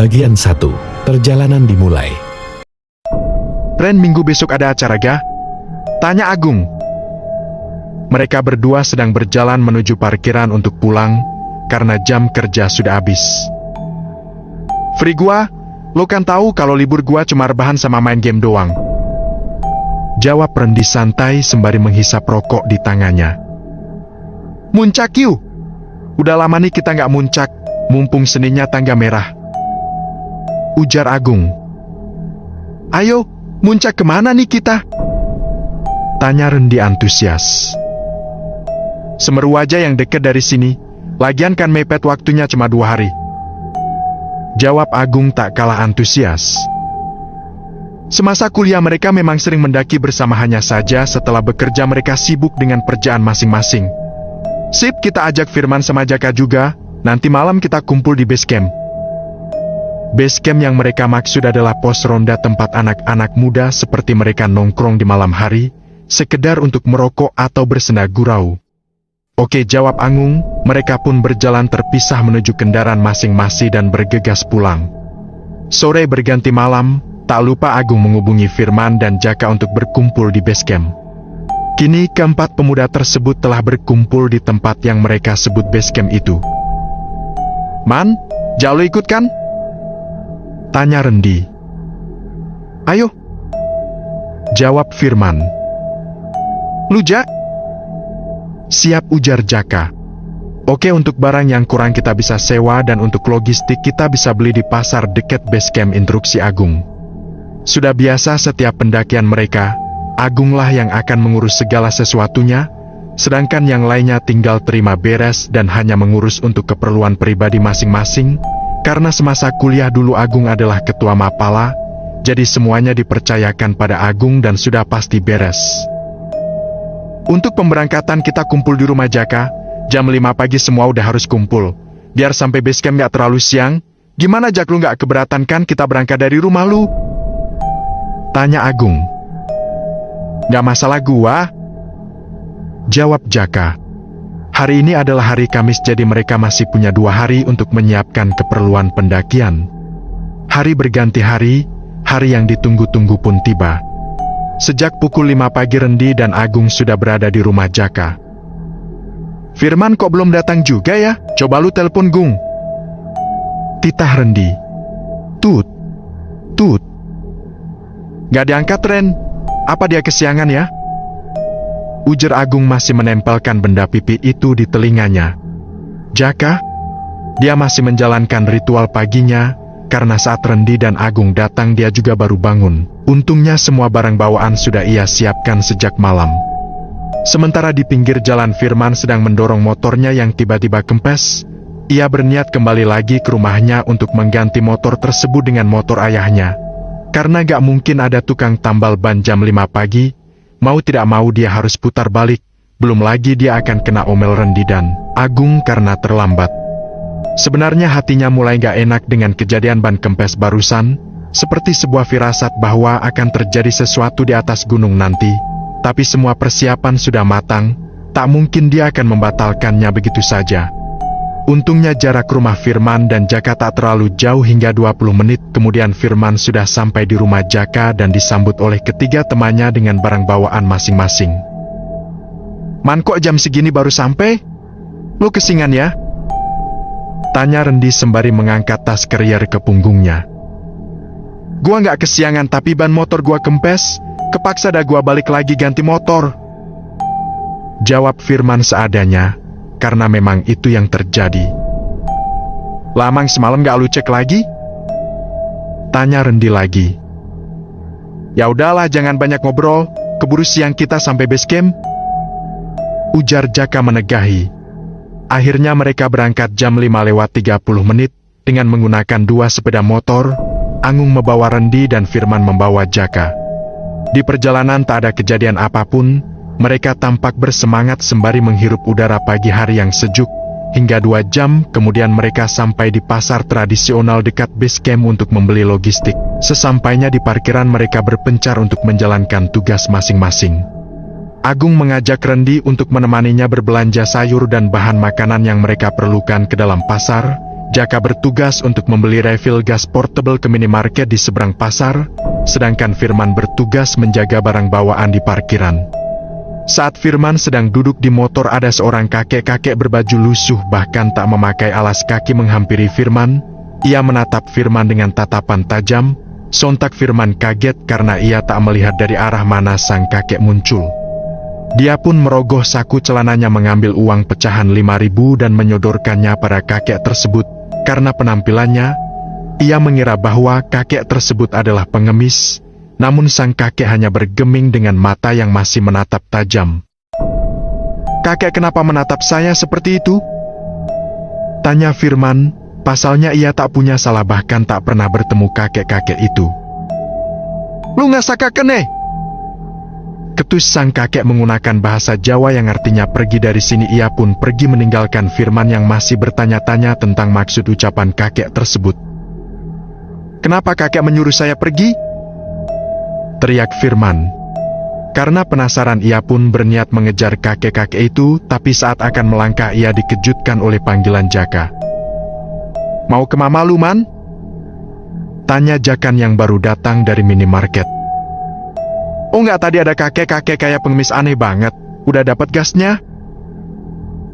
Bagian 1. Perjalanan dimulai. Ren, minggu besok ada acara gak? Tanya Agung. Mereka berdua sedang berjalan menuju parkiran untuk pulang, karena jam kerja sudah habis. Free gua, lo kan tahu kalau libur gua cuma rebahan sama main game doang. Jawab Rendi santai sembari menghisap rokok di tangannya. Muncak yuk. Udah lama nih kita nggak muncak, mumpung seninya tangga merah. Ujar Agung. Ayo, muncak kemana nih kita? Tanya Rendi antusias. Semeru aja yang deket dari sini, lagian kan mepet waktunya cuma 2 hari. Jawab Agung tak kalah antusias. Semasa kuliah mereka memang sering mendaki bersama, hanya saja setelah bekerja mereka sibuk dengan kerjaan masing-masing. Sip, kita ajak Firman sama Jaka juga, nanti malam kita kumpul di base camp. Base camp yang mereka maksud adalah pos ronda tempat anak-anak muda seperti mereka nongkrong di malam hari, sekedar untuk merokok atau bersenda gurau. Oke, jawab Agung. Mereka pun berjalan terpisah menuju kendaraan masing-masing dan bergegas pulang. Sore berganti malam, tak lupa Agung menghubungi Firman dan Jaka untuk berkumpul di base camp. Kini keempat pemuda tersebut telah berkumpul di tempat yang mereka sebut base camp itu. Man, Jak lo ikut kan? Tanya Rendi. Ayo. Jawab Firman. Lu Jak? Siap, ujar Jaka. Oke, untuk barang yang kurang kita bisa sewa dan untuk logistik kita bisa beli di pasar dekat base camp, instruksi Agung. Sudah biasa setiap pendakian mereka, Agunglah yang akan mengurus segala sesuatunya, sedangkan yang lainnya tinggal terima beres dan hanya mengurus untuk keperluan pribadi masing-masing. Karena semasa kuliah dulu Agung adalah ketua Mapala, jadi semuanya dipercayakan pada Agung dan sudah pasti beres. Untuk pemberangkatan kita kumpul di rumah Jaka, jam 5 pagi semua udah harus kumpul. Biar sampai base camp gak terlalu siang. Gimana Jak, lu gak keberatan kan kita berangkat dari rumah lu? Tanya Agung. Gak masalah gua. Jawab Jaka. Hari ini adalah hari Kamis, jadi mereka masih punya 2 hari untuk menyiapkan keperluan pendakian. Hari berganti hari yang ditunggu-tunggu pun tiba. Sejak pukul 5 pagi Rendi dan Agung sudah berada di rumah Jaka. Firman kok belum datang juga ya? Coba lu telepon Gung. Titah Rendi. Tut. Gak diangkat Ren. Apa dia kesiangan ya? Ujar Agung masih menempelkan benda pipi itu di telinganya. Jaka? Dia masih menjalankan ritual paginya, karena saat Rendi dan Agung datang dia juga baru bangun. Untungnya semua barang bawaan sudah ia siapkan sejak malam. Sementara di pinggir jalan Firman sedang mendorong motornya yang tiba-tiba kempes. Ia berniat kembali lagi ke rumahnya untuk mengganti motor tersebut dengan motor ayahnya. Karena gak mungkin ada tukang tambal ban jam 5 pagi, mau tidak mau dia harus putar balik. Belum lagi dia akan kena omel Rendi dan Agung karena terlambat. Sebenarnya hatinya mulai gak enak dengan kejadian ban kempes barusan, seperti sebuah firasat bahwa akan terjadi sesuatu di atas gunung nanti. Tapi semua persiapan sudah matang, tak mungkin dia akan membatalkannya begitu saja. Untungnya jarak rumah Firman dan Jaka tak terlalu jauh, hingga 20 menit kemudian Firman sudah sampai di rumah Jaka dan disambut oleh ketiga temannya dengan barang bawaan masing-masing. Man, kok jam segini baru sampai? Lu kesingan ya? Tanya Rendi sembari mengangkat tas carrier ke punggungnya. Gua nggak kesiangan, tapi ban motor gua kempes, kepaksa dah gua balik lagi ganti motor. Jawab Firman seadanya, karena memang itu yang terjadi. Lamang semalam gak lu cek lagi? Tanya Rendi lagi. Ya udahlah, jangan banyak ngobrol, keburu siang kita sampai base camp. Ujar Jaka menegahi. Akhirnya mereka berangkat jam 5:30 dengan menggunakan 2 sepeda motor. Agung membawa Rendi dan Firman membawa Jaka. Di perjalanan tak ada kejadian apapun. Mereka tampak bersemangat sembari menghirup udara pagi hari yang sejuk. Hingga 2 jam kemudian mereka sampai di pasar tradisional dekat base camp untuk membeli logistik. Sesampainya di parkiran mereka berpencar untuk menjalankan tugas masing-masing. Agung mengajak Rendi untuk menemaninya berbelanja sayur dan bahan makanan yang mereka perlukan ke dalam pasar. Jaka bertugas untuk membeli refill gas portable ke minimarket di seberang pasar, sedangkan Firman bertugas menjaga barang bawaan di parkiran. Saat Firman sedang duduk di motor, ada seorang kakek-kakek berbaju lusuh bahkan tak memakai alas kaki menghampiri Firman. Ia menatap Firman dengan tatapan tajam. Sontak Firman kaget karena ia tak melihat dari arah mana sang kakek muncul. Dia pun merogoh saku celananya mengambil uang pecahan 5.000 dan menyodorkannya pada kakek tersebut. Karena penampilannya, ia mengira bahwa kakek tersebut adalah pengemis, namun sang kakek hanya bergeming dengan mata yang masih menatap tajam. "Kakek, kenapa menatap saya seperti itu?" tanya Firman, pasalnya ia tak punya salah bahkan tak pernah bertemu kakek-kakek itu. "Lu ngasaka kene?" ketus sang kakek menggunakan bahasa Jawa yang artinya pergi dari sini. Ia pun pergi meninggalkan Firman yang masih bertanya-tanya tentang maksud ucapan kakek tersebut. "Kenapa kakek menyuruh saya pergi?" teriak Firman. Karena penasaran ia pun berniat mengejar kakek-kakek itu, tapi saat akan melangkah ia dikejutkan oleh panggilan Jaka. "Mau ke Mama lu, Man?" tanya Jakan yang baru datang dari minimarket. "Oh enggak, tadi ada kakek-kakek kayak pengemis aneh banget. Udah dapat gasnya?"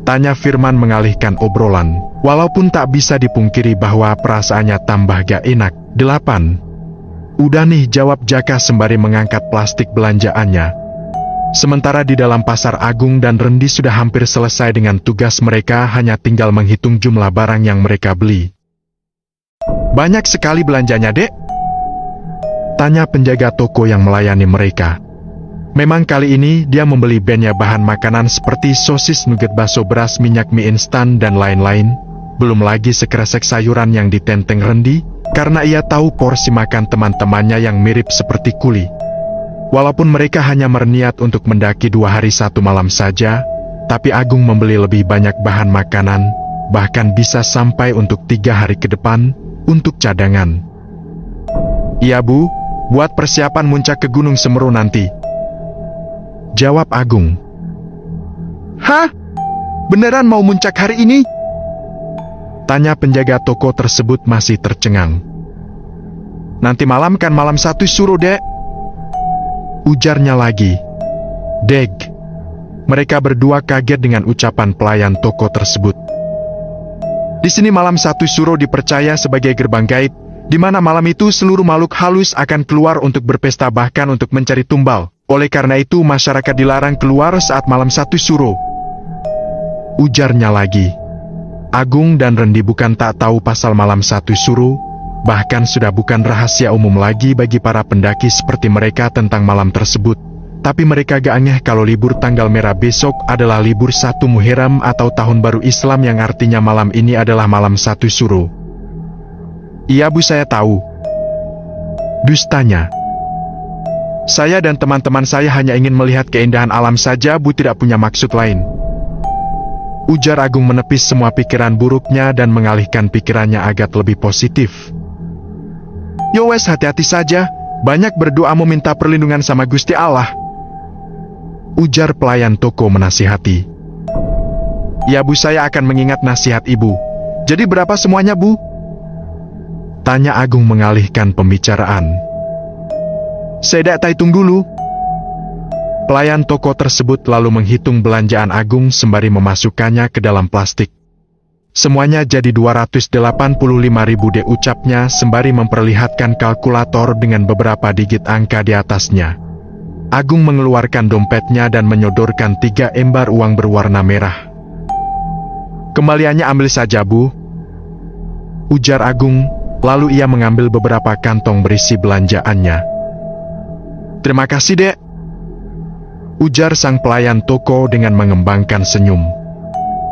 tanya Firman mengalihkan obrolan. Walaupun tak bisa dipungkiri bahwa perasaannya tambah gak enak. 8. "Udah nih," jawab Jaka sembari mengangkat plastik belanjaannya. Sementara di dalam pasar Agung dan Rendi sudah hampir selesai dengan tugas mereka, hanya tinggal menghitung jumlah barang yang mereka beli. "Banyak sekali belanjanya, Dek?" tanya penjaga toko yang melayani mereka. Memang kali ini dia membeli banyak bahan makanan seperti sosis, nugget, bakso, beras, minyak, mie instan, dan lain-lain. Belum lagi sekresek sayuran yang ditenteng Rendi, karena ia tahu porsi makan teman-temannya yang mirip seperti Kuli. Walaupun mereka hanya berniat untuk mendaki 2 hari 1 malam saja, tapi Agung membeli lebih banyak bahan makanan, bahkan bisa sampai untuk 3 hari ke depan, untuk cadangan. "Iya, Bu. Buat persiapan muncak ke Gunung Semeru nanti," jawab Agung. "Hah? Beneran mau muncak hari ini?" tanya penjaga toko tersebut masih tercengang. "Nanti malam kan, malam 1 suruh, Dek," ujarnya lagi. "Deg." Mereka berdua kaget dengan ucapan pelayan toko tersebut. "Di sini malam 1 suruh dipercaya sebagai gerbang gaib, di mana malam itu seluruh makhluk halus akan keluar untuk berpesta bahkan untuk mencari tumbal. Oleh karena itu masyarakat dilarang keluar saat malam 1 suruh," ujarnya lagi. Agung dan Rendi bukan tak tahu pasal malam 1 suruh, bahkan sudah bukan rahasia umum lagi bagi para pendaki seperti mereka tentang malam tersebut. Tapi mereka gak aneh kalau libur tanggal merah besok adalah libur 1 Muharram atau Tahun Baru Islam, yang artinya malam ini adalah malam 1 suruh. "Iya, Bu, saya tahu," dustanya. "Saya dan teman-teman saya hanya ingin melihat keindahan alam saja, Bu, tidak punya maksud lain," ujar Agung menepis semua pikiran buruknya dan mengalihkan pikirannya agar lebih positif. "Yo wes, hati-hati saja, banyak berdoa meminta perlindungan sama Gusti Allah," ujar pelayan toko menasihati. "Ya, Bu, saya akan mengingat nasihat Ibu. Jadi berapa semuanya, Bu?" tanya Agung mengalihkan pembicaraan. "Saya tak hitung dulu." Pelayan toko tersebut lalu menghitung belanjaan Agung sembari memasukkannya ke dalam plastik. "Semuanya jadi 285.000, Dek," ucapnya sembari memperlihatkan kalkulator dengan beberapa digit angka di atasnya. Agung mengeluarkan dompetnya dan menyodorkan 3 lembar uang berwarna merah. "Kembaliannya ambil saja, Bu," ujar Agung, lalu ia mengambil beberapa kantong berisi belanjaannya. "Terima kasih, Dek," ujar sang pelayan toko dengan mengembangkan senyum.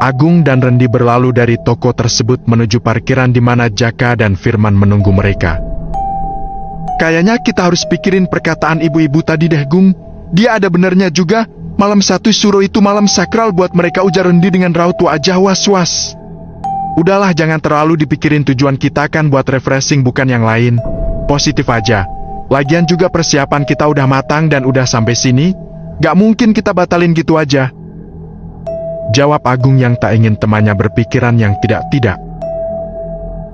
Agung dan Rendi berlalu dari toko tersebut menuju parkiran di mana Jaka dan Firman menunggu mereka. "Kayaknya kita harus pikirin perkataan ibu-ibu tadi deh, Gung. Dia ada benernya juga. Malam 1 suruh itu malam sakral buat mereka," ujar Rendi dengan raut wajah was-was. "Udahlah, jangan terlalu dipikirin, tujuan kita kan buat refreshing bukan yang lain. Positif aja. Lagian juga persiapan kita udah matang dan udah sampai sini. Gak mungkin kita batalin gitu aja," jawab Agung yang tak ingin temannya berpikiran yang tidak-tidak.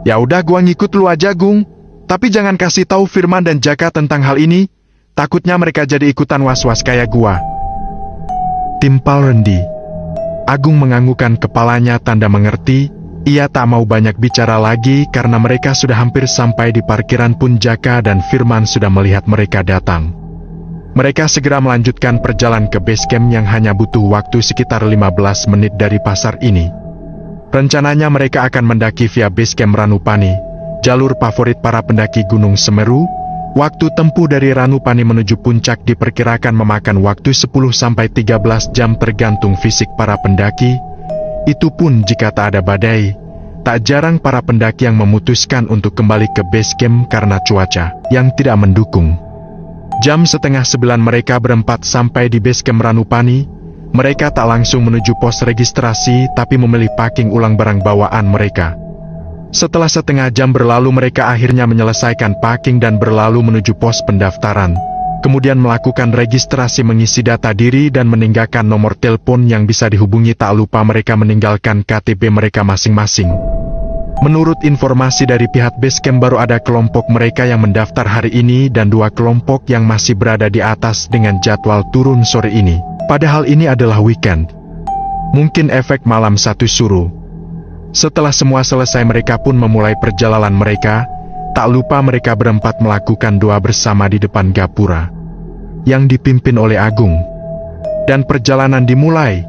Ya udah gua ngikut lu aja, Gung. Tapi jangan kasih tahu Firman dan Jaka tentang hal ini. Takutnya mereka jadi ikutan was-was kayak gua. Timpal Rendi. Agung menganggukkan kepalanya tanda mengerti. Ia tak mau banyak bicara lagi karena mereka sudah hampir sampai di parkiran pun Jaka dan Firman sudah melihat mereka datang. Mereka segera melanjutkan perjalanan ke base camp yang hanya butuh waktu sekitar 15 menit dari pasar ini. Rencananya mereka akan mendaki via base camp Ranupani, jalur favorit para pendaki Gunung Semeru. Waktu tempuh dari Ranupani menuju puncak diperkirakan memakan waktu 10-13 jam tergantung fisik para pendaki. Itu pun jika tak ada badai. Tak jarang para pendaki yang memutuskan untuk kembali ke base camp karena cuaca yang tidak mendukung. Jam setengah 9 mereka berempat sampai di base camp Ranupani. Mereka tak langsung menuju pos registrasi tapi memilih packing ulang barang bawaan mereka. Setelah setengah jam berlalu mereka akhirnya menyelesaikan packing dan berlalu menuju pos pendaftaran. Kemudian melakukan registrasi mengisi data diri dan meninggalkan nomor telepon yang bisa dihubungi. Tak lupa mereka meninggalkan KTP mereka masing-masing. Menurut informasi dari pihak base camp baru ada kelompok mereka yang mendaftar hari ini dan 2 kelompok yang masih berada di atas dengan jadwal turun sore ini. Padahal ini adalah weekend. Mungkin efek malam satu suruh. Setelah semua selesai mereka pun memulai perjalanan mereka. Tak lupa mereka berempat melakukan doa bersama di depan gapura yang dipimpin oleh Agung. Dan perjalanan dimulai.